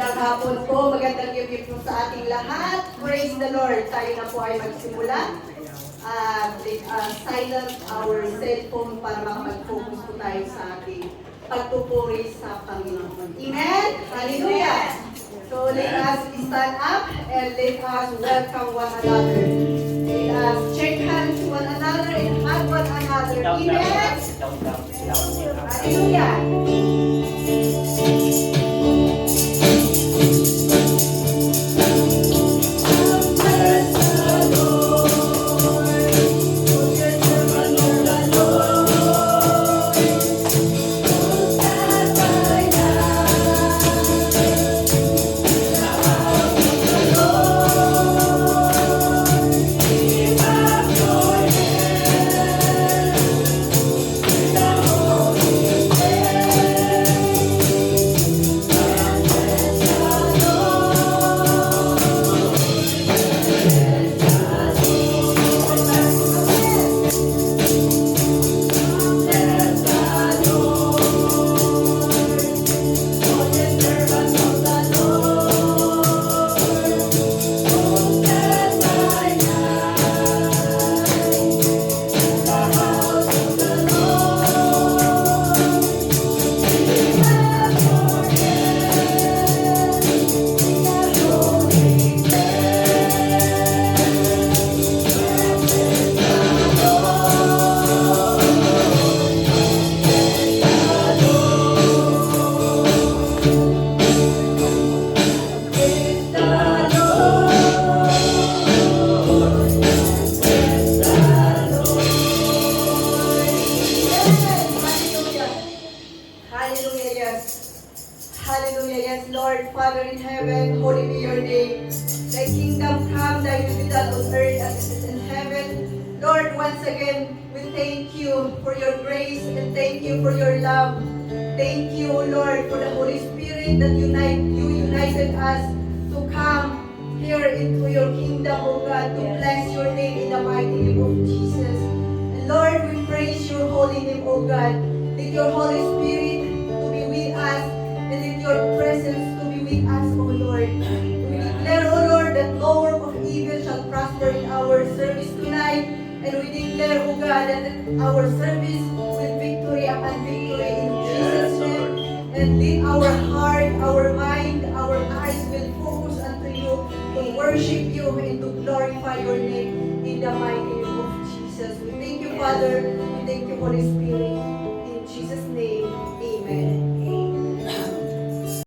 Magandang hapon po, magandang gabi po sa ating lahat. Praise the Lord. Tayo na po ay magsimula. Silence our cellphone para makapag-focus po tayo sa ating pagpupuri sa Panginoon. Amen? Hallelujah! So let us stand up and let us welcome one another. Let us shake hands to one another and hug one another. Amen? Hallelujah! Hallelujah, yes, Lord, Father in heaven, holy be your name. Thy kingdom come, thy will be done on earth as it is in heaven. Lord, once again, we thank you for your grace and thank you for your love. Thank you, Lord, for the Holy Spirit that united us to come here into your kingdom, O God, to bless your name in the mighty name of Jesus. And Lord, we praise your holy name, O God. Let your Holy Spirit to be with us and let your presence to be with us, O Lord. We declare, O Lord, that no work of evil shall prosper in our service tonight. And we declare, O God, that our service will victory upon victory in Jesus' name. And let our heart, our mind, our eyes will focus unto you to worship you and to glorify your name in the mighty name of Jesus. We thank you, Father. We thank you, Holy Spirit.